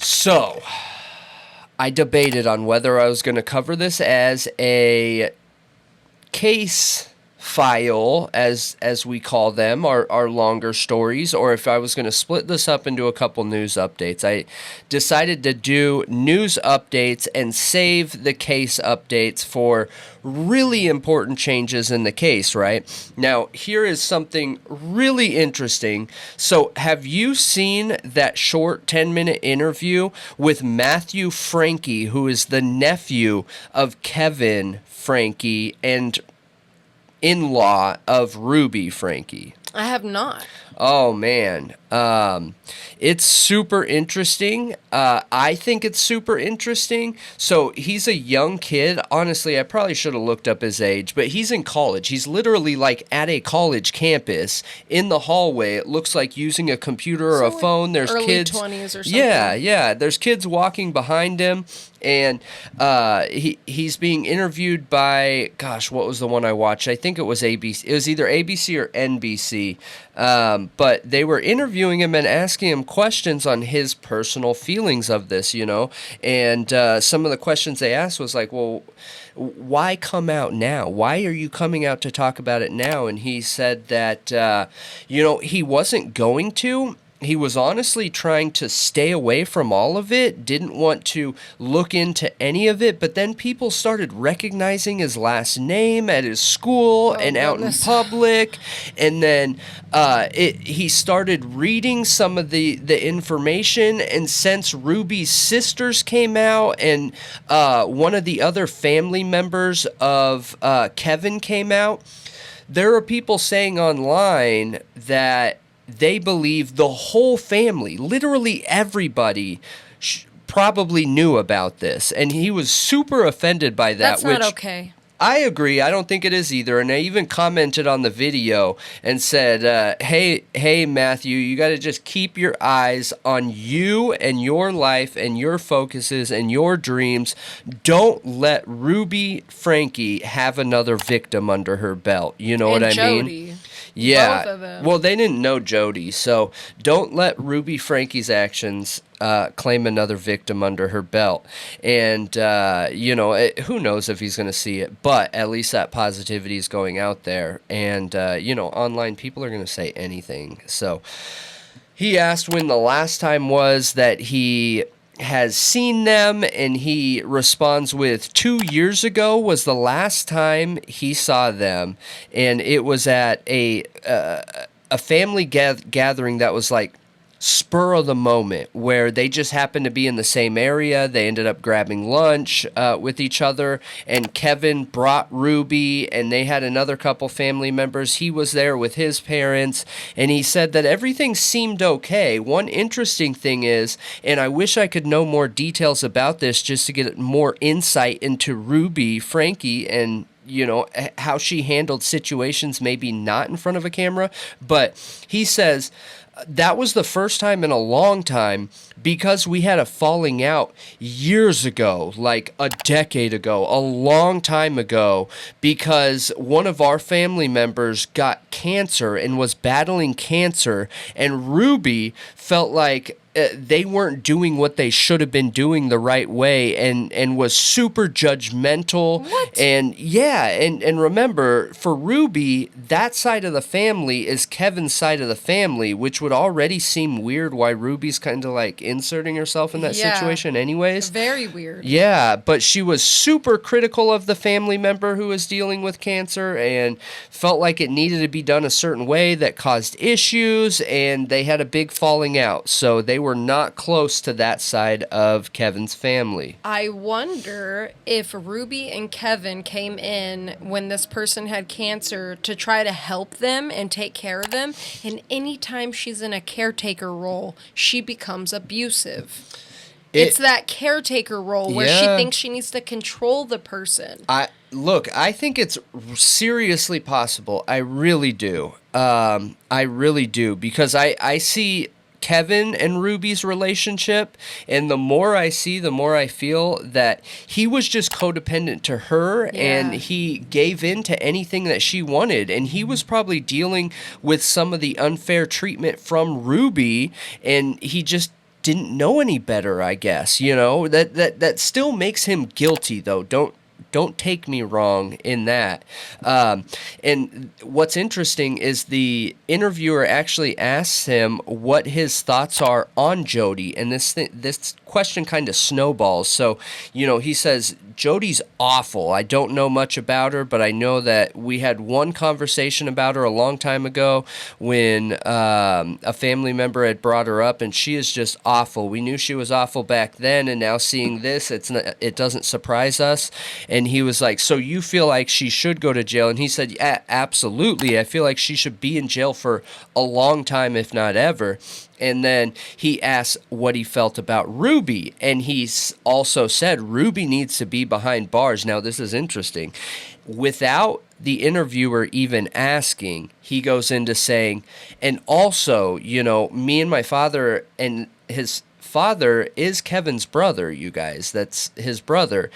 So, I debated on whether I was going to cover this as a case file, as we call them, our longer stories, or if I was going to split this up into a couple news updates. I decided to do news updates and save the case updates for really important changes in the case, right? Now, here is something really interesting. So, have you seen that short 10-minute interview with Matthew Franke, who is the nephew of Kevin Franke and in-law of Ruby Franke? I have not. Oh, man. It's super interesting. I think it's super interesting. So he's a young kid. Honestly, I probably should have looked up his age, but he's in college. He's literally like at a college campus in the hallway. It looks like using a computer or a phone. There's early kids. 20s or something. Yeah. There's kids walking behind him. And he's being interviewed by, gosh, what was the one I watched? I think it was ABC. It was either ABC or NBC. But they were interviewing him and asking him questions on his personal feelings of this, you know. And some of the questions they asked was like, well, why come out now? Why are you coming out to talk about it now? And he said that, he wasn't going to. He was honestly trying to stay away from all of it, didn't want to look into any of it, but then people started recognizing his last name at his school and out in public, and then he started reading some of the information, and since Ruby's sisters came out and one of the other family members of Kevin came out, there are people saying online that they believe the whole family, literally everybody, probably knew about this. And he was super offended by that. That's not okay. I agree. I don't think it is either. And I even commented on the video and said, hey, Matthew, you got to just keep your eyes on you and your life and your focuses and your dreams. Don't let Ruby Franke have another victim under her belt. You know what I mean? Jody. Yeah. Both of them. Well, they didn't know Jody, so don't let Ruby Franke's actions claim another victim under her belt. And, who knows if he's going to see it, but at least that positivity is going out there. And, online people are going to say anything. So he asked when the last time was that he has seen them, and he responds with 2 years ago was the last time he saw them, and it was at a family gathering that was like spur of the moment, where they just happened to be in the same area. They ended up grabbing lunch with each other, and Kevin brought Ruby, and they had another couple family members. He was there with his parents, and he said that everything seemed okay. One interesting thing is, and I wish I could know more details about this just to get more insight into Ruby Franke and how she handled situations maybe not in front of a camera, but he says that was the first time in a long time, because we had a falling out years ago, like a decade ago, a long time ago, because one of our family members got cancer and was battling cancer, and Ruby felt like they weren't doing what they should have been doing the right way, and was super judgmental. What? And yeah, and remember, for Ruby, that side of the family is Kevin's side of the family, which would already seem weird why Ruby's kind of like inserting herself in that situation anyways. Very weird. Yeah, but she was super critical of the family member who was dealing with cancer and felt like it needed to be done a certain way that caused issues, and they had a big falling out. So they were not close to that side of Kevin's family. I wonder if Ruby and Kevin came in when this person had cancer to try to help them and take care of them, and anytime she's in a caretaker role, she becomes abusive. It's that caretaker role where she thinks she needs to control the person. I think it's seriously possible. I really do. Because I see Kevin and Ruby's relationship, and the more I see, the more I feel that he was just codependent to her, and he gave in to anything that she wanted, and he was probably dealing with some of the unfair treatment from Ruby, and he just didn't know any better, I guess. You know, that still makes him guilty, though. Don't take me wrong in that. And what's interesting is the interviewer actually asks him what his thoughts are on Jody, and this question kind of snowballs. So, you know, he says, Jody's awful. I don't know much about her, but I know that we had one conversation about her a long time ago when a family member had brought her up, and she is just awful. We knew she was awful back then, and now seeing this, it doesn't surprise us. And he was like, so you feel like she should go to jail? And he said, yeah, absolutely. I feel like she should be in jail for a long time, if not ever. And then he asked what he felt about Ruby. And he also said Ruby needs to be behind bars. Now, this is interesting. Without the interviewer even asking, he goes into saying, and also, you know, me and my father, and his father is Kevin's brother, you guys. That's his brother.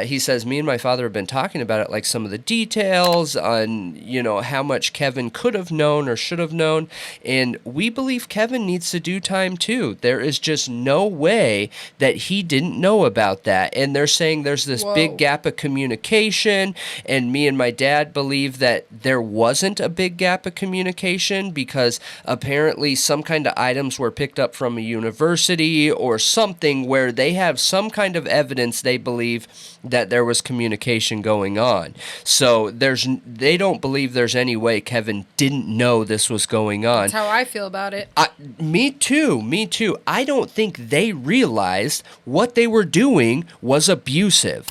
He says, me and my father have been talking about it, like some of the details on, you know, how much Kevin could have known or should have known. And we believe Kevin needs to do time too. There is just no way that he didn't know about that. And they're saying there's this big gap of communication. And me and my dad believe that there wasn't a big gap of communication because apparently some kind of items were picked up from a university or something where they have some kind of evidence they believe that there was communication going on. So they don't believe there's any way Kevin didn't know this was going on. That's how I feel about it. Me too. I don't think they realized what they were doing was abusive.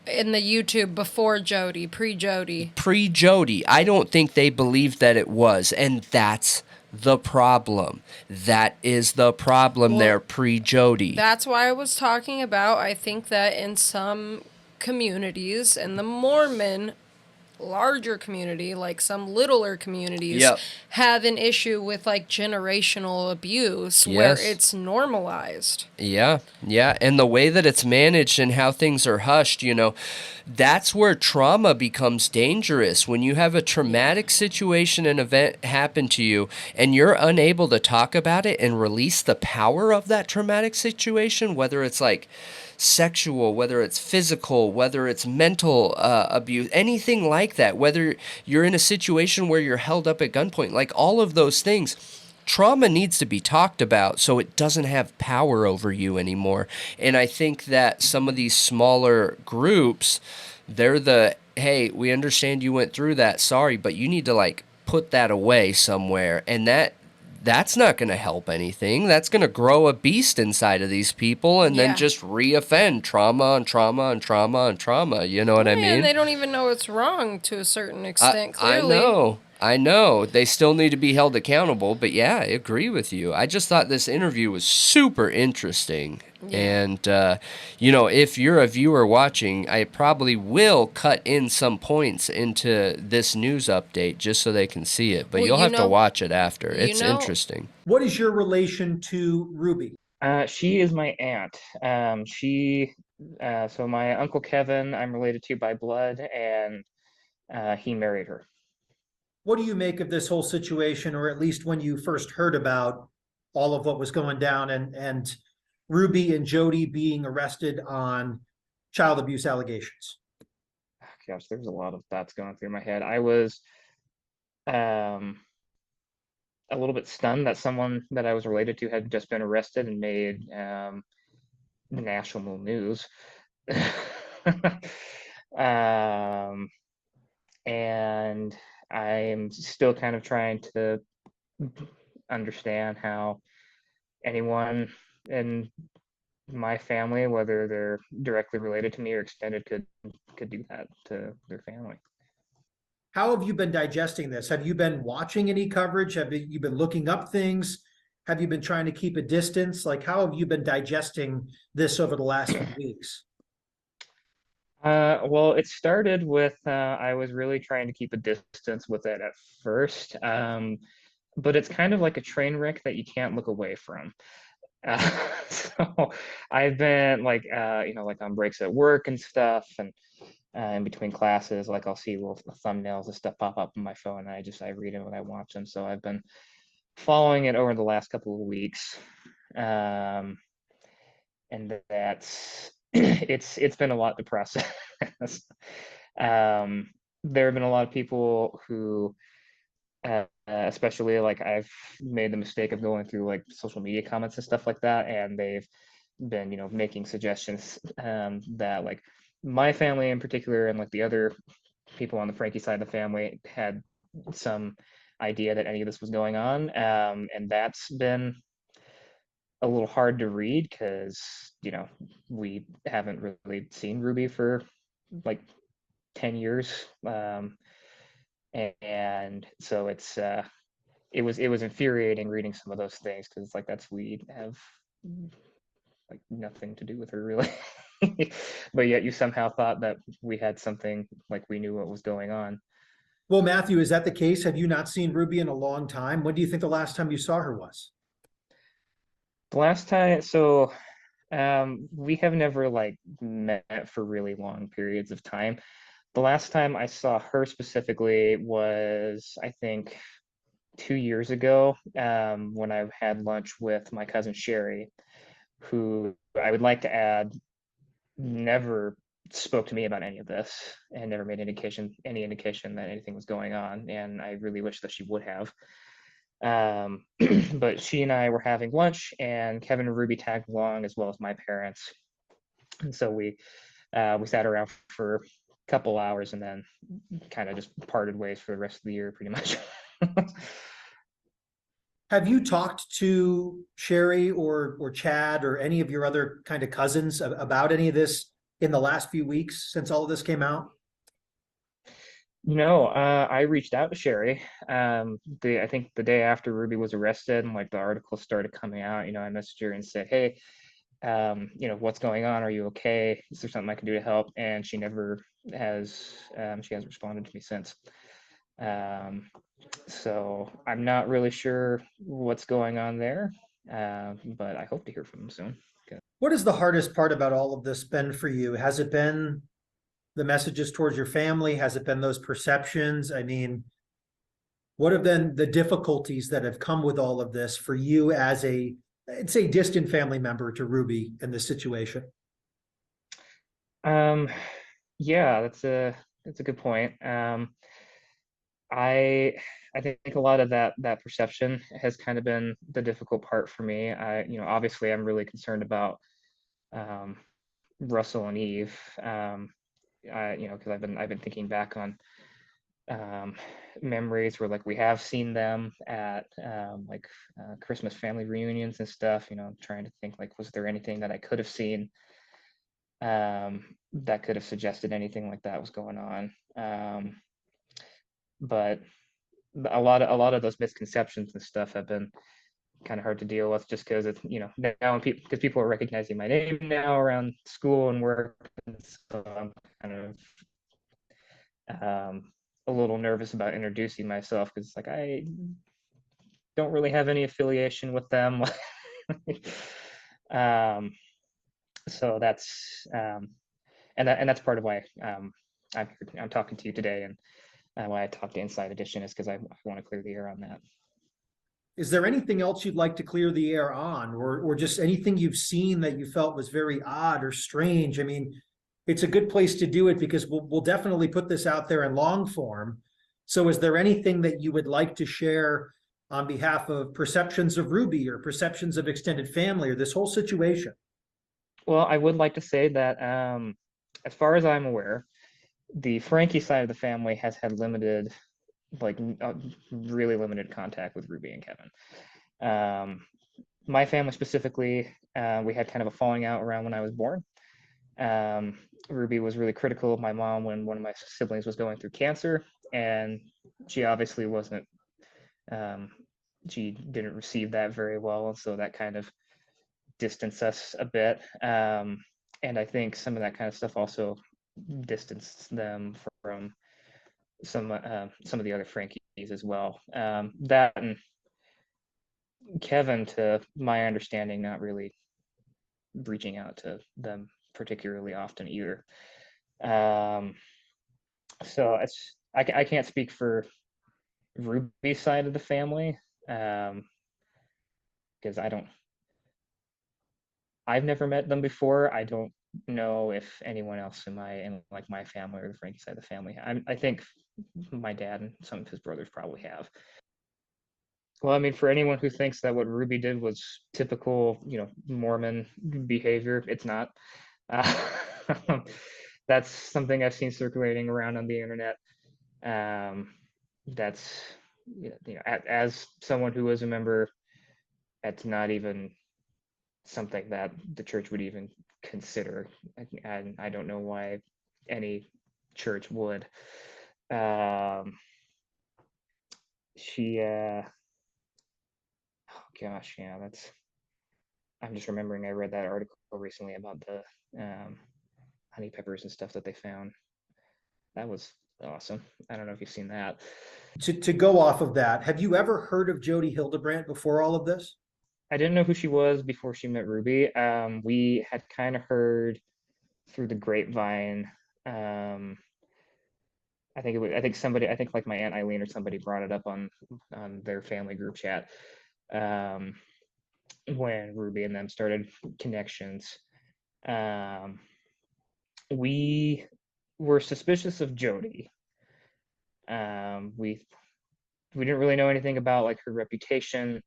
In the YouTube before Jody, pre-Jody. Pre-Jody, I don't think they believed that it was, and that's the problem. That is the problem there, pre-Jody. That's why I was talking about, I think that in some communities, in the Mormon larger community, like some littler communities, have an issue with like generational abuse where it's normalized. Yeah, and the way that it's managed and how things are hushed, you know, that's where trauma becomes dangerous. When you have a traumatic situation and event happen to you and you're unable to talk about it and release the power of that traumatic situation, whether it's like sexual, whether it's physical, whether it's mental abuse, anything like that, whether you're in a situation where you're held up at gunpoint, like all of those things, trauma needs to be talked about so it doesn't have power over you anymore. And I think that some of these smaller groups, they're the, hey, we understand you went through that, sorry, but you need to like put that away somewhere. And that's not going to help anything. That's going to grow a beast inside of these people and then just re-offend trauma on trauma on trauma on trauma. You know what I mean? And they don't even know it's wrong to a certain extent, clearly. I know. They still need to be held accountable, but yeah, I agree with you. I just thought this interview was super interesting. Yeah. And, you know, if you're a viewer watching, I probably will cut in some points into this news update just so they can see it. But you'll have to watch it after. It's interesting. What is your relation to Ruby? She is my aunt. So my Uncle Kevin, I'm related to by blood, and he married her. What do you make of this whole situation, or at least when you first heard about all of what was going down and Ruby and Jody being arrested on child abuse allegations? Gosh, there's a lot of thoughts going through my head. I was a little bit stunned that someone that I was related to had just been arrested and made national news. And I'm still kind of trying to understand how anyone in my family, whether they're directly related to me or extended, could do that to their family. How have you been digesting this? Have you been watching any coverage? Have you been looking up things? Have you been trying to keep a distance? Like, how have you been digesting this over the last few weeks? Well, it started with I was really trying to keep a distance with it at first, but it's kind of like a train wreck that you can't look away from. So I've been like, like on breaks at work and stuff, and in between classes, like I'll see little thumbnails and stuff pop up on my phone, and I read them when I watch them. So I've been following it over the last couple of weeks, And that's it's been a lot to process. There have been a lot of people who, especially like I've made the mistake of going through like social media comments and stuff like that, and they've been, making suggestions that like my family in particular and like the other people on the Frankie side of the family had some idea that any of this was going on, and that's been a little hard to read because we haven't really seen Ruby for like 10 years, and so it was infuriating reading some of those things because it's like we have like nothing to do with her really. But yet you somehow thought that we had something, like we knew what was going on. Well, Matthew, is that the case? Have you not seen Ruby in a long time? When do you think the last time you saw her was? The last time, so we have never like met for really long periods of time. The last time I saw her specifically was, I think, 2 years ago, when I had lunch with my cousin Sherry, who I would like to add never spoke to me about any of this and never made any indication that anything was going on. And I really wish that she would have. But she and I were having lunch, and Kevin and Ruby tagged along, as well as my parents. And so we sat around for a couple hours and then kind of just parted ways for the rest of the year, pretty much. Have you talked to Sherry or Chad or any of your other kind of cousins about any of this in the last few weeks since all of this came out? No, I reached out to Sherry. I think the day after Ruby was arrested and like the articles started coming out, I messaged her and said, "Hey, what's going on? Are you okay? Is there something I can do to help?" And she never has. She hasn't responded to me since. So I'm not really sure what's going on there, but I hope to hear from them soon. What is the hardest part about all of this been for you? Has it been the messages towards your family? Has it been those perceptions? I mean, what have been the difficulties that have come with all of this for you as I'd say, distant family member to Ruby in this situation? Um, yeah, that's a good point. I I think a lot of that perception has kind of been the difficult part for me. Obviously I'm really concerned about um, Russell and Eve. Because I've been thinking back on um, memories where like we have seen them at Christmas family reunions and stuff. Trying to think like, was there anything that I could have seen that could have suggested anything like that was going on? But a lot of those misconceptions and stuff have been kind of hard to deal with, just because it's now because people are recognizing my name now around school and work, and so I'm kind of a little nervous about introducing myself because like I don't really have any affiliation with them. um, so that's and that's part of why I'm talking to you today, and why I talked to Inside Edition is because I want to clear the air on that. Is there anything else you'd like to clear the air on, or just anything you've seen that you felt was very odd or strange? I mean, it's a good place to do it because we'll definitely put this out there in long form. So is there anything that you would like to share on behalf of perceptions of Ruby or perceptions of extended family or this whole situation? Well, I would like to say that as far as I'm aware, the Frankie side of the family has had really limited contact with Ruby and Kevin. My family specifically, we had kind of a falling out around when I was born. Ruby was really critical of my mom when one of my siblings was going through cancer, and she obviously wasn't, she didn't receive that very well, and so that kind of distanced us a bit. And I think some of that kind of stuff also distanced them from some of the other Frankies as well. That and Kevin, to my understanding, not really reaching out to them particularly often either. So I can't speak for Ruby's side of the family, because I've never met them before. I don't know if anyone else in my family or the Frankie side of the family. I think my dad and some of his brothers probably have. Well, I mean, for anyone who thinks that what Ruby did was typical, Mormon behavior, it's not. Uh, that's something I've seen circulating around on the internet. That's, as someone who was a member, that's not even something that the church would even consider, and I don't know why any church would. She, oh gosh, yeah, I'm just remembering I read that article recently about the honey peppers and stuff that they found. That was awesome. I don't know if you've seen that. To go off of that, have you ever heard of Jody Hildebrand before all of this? I didn't know who she was before she met Ruby. We had kind of heard through the grapevine. I think like my Aunt Eileen or somebody brought it up on their family group chat when Ruby and them started connections. We were suspicious of Jody. We didn't really know anything about like her reputation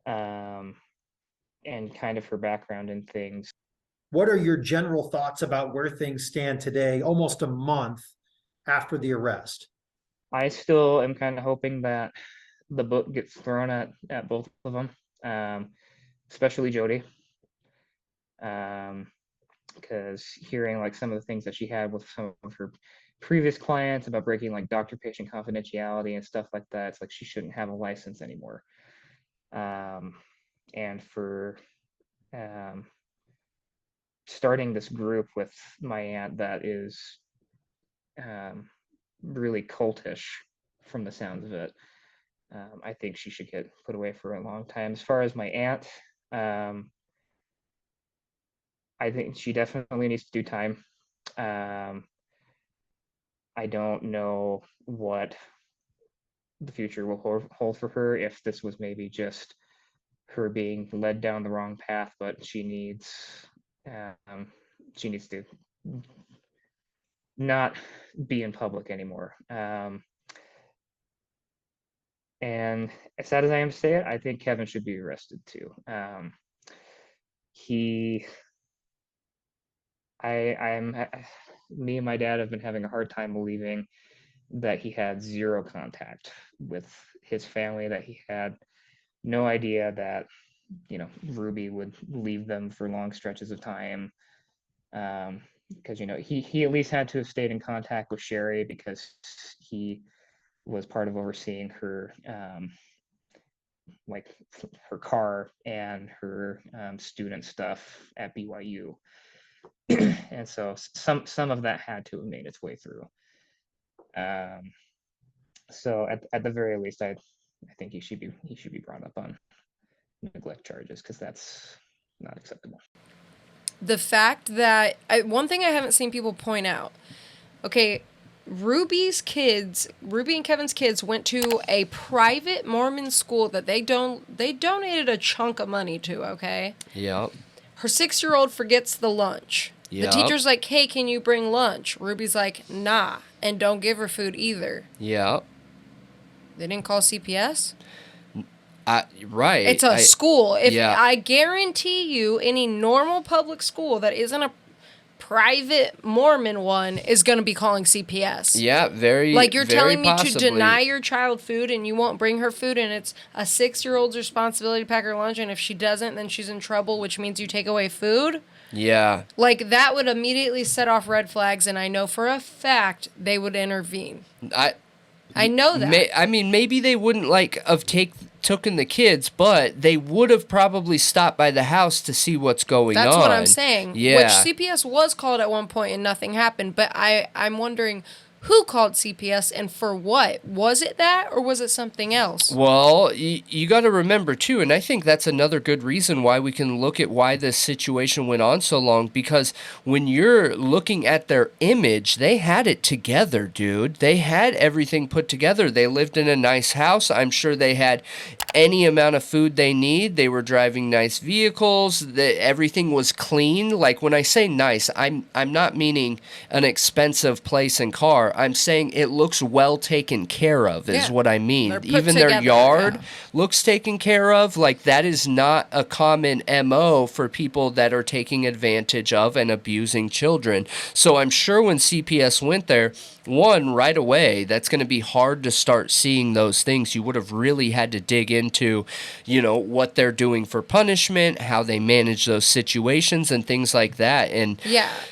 and kind of her background and things. What are your general thoughts about where things stand today, almost a month after the arrest? I still am kind of hoping that the book gets thrown at both of them, especially Jody. Because hearing like some of the things that she had with some of her previous clients about breaking like doctor-patient confidentiality and stuff like that, it's like she shouldn't have a license anymore. And for starting this group with my aunt that is really cultish from the sounds of it, I think she should get put away for a long time. As far as my aunt, I think she definitely needs to do time. I don't know what the future will hold for her, if this was maybe just her being led down the wrong path, but she needs to not be in public anymore. And as sad as I am to say it, I think Kevin should be arrested too. Me and my dad have been having a hard time believing that he had zero contact with his family, that he had no idea that, Ruby would leave them for long stretches of time. Because, he at least had to have stayed in contact with Sherry because he was part of overseeing her, like her car and her student stuff at BYU. And so some of that had to have made its way through. So at the very least, I think he should be brought up on neglect charges, because that's not acceptable. The fact that one thing I haven't seen people point out. Okay, Ruby and Kevin's kids went to a private Mormon school that they donated a chunk of money to. Okay. Yep. Her 6-year-old forgets the lunch. Yep. The teacher's like, "Hey, can you bring lunch?" Ruby's like, "Nah," and don't give her food either. Yep. They didn't call CPS? Right. It's a school. Yeah. I guarantee you, any normal public school that isn't a private Mormon one is going to be calling CPS. Yeah, very. Like, you're very telling me possibly. to deny your child food and you won't bring her food, and it's a 6-year-old's responsibility to pack her lunch, and if she doesn't, then she's in trouble, which means you take away food? Yeah. Like, that would immediately set off red flags, and I know for a fact they would intervene. I know that. I mean, maybe they wouldn't have taken the kids, but they would have probably stopped by the house to see what's going on. That's what I'm saying. Yeah. Which CPS was called at one point and nothing happened. But I'm wondering, who called CPS and for what? Was it that or was it something else? Well, you got to remember, too, and I think that's another good reason why we can look at why this situation went on so long, because when you're looking at their image, they had it together, dude. They had everything put together. They lived in a nice house. I'm sure they had any amount of food they need. They were driving nice vehicles. Everything was clean. Like, when I say nice, I'm not meaning an expensive place and car. I'm saying it looks well taken care of is what I mean. Even their yard looks taken care of. Like, that is not a common MO for people that are taking advantage of and abusing children. So I'm sure when CPS went there, one, right away, that's going to be hard to start seeing those things. You would have really had to dig into, you know, what they're doing for punishment, how they manage those situations and things like that. And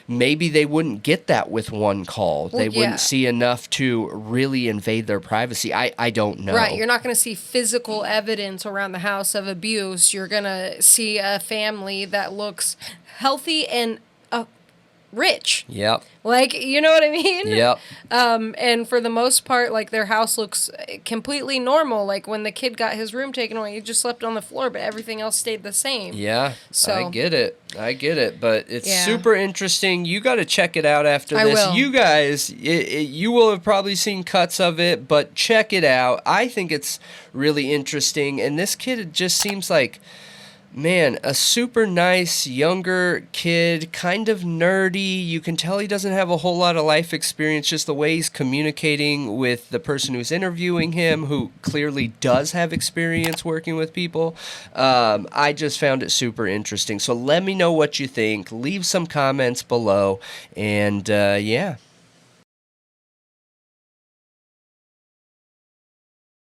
maybe they wouldn't get that with one call. They wouldn't see enough to really invade their privacy. I don't know. Right. You're not going to see physical evidence around the house of abuse. You're going to see a family that looks healthy and rich. Yep. Like, you know what I mean? Yep. And for the most part, like, their house looks completely normal. Like, when the kid got his room taken away, he just slept on the floor, but everything else stayed the same. Yeah, so, I get it. But it's super interesting. You got to check it out after this. I will. You guys, you will have probably seen cuts of it, but check it out. I think it's really interesting. And this kid just seems like, man, a super nice younger kid, kind of nerdy. You can tell he doesn't have a whole lot of life experience, just the way he's communicating with the person who's interviewing him, who clearly does have experience working with people. I just found it super interesting. So let me know what you think. Leave some comments below. And yeah.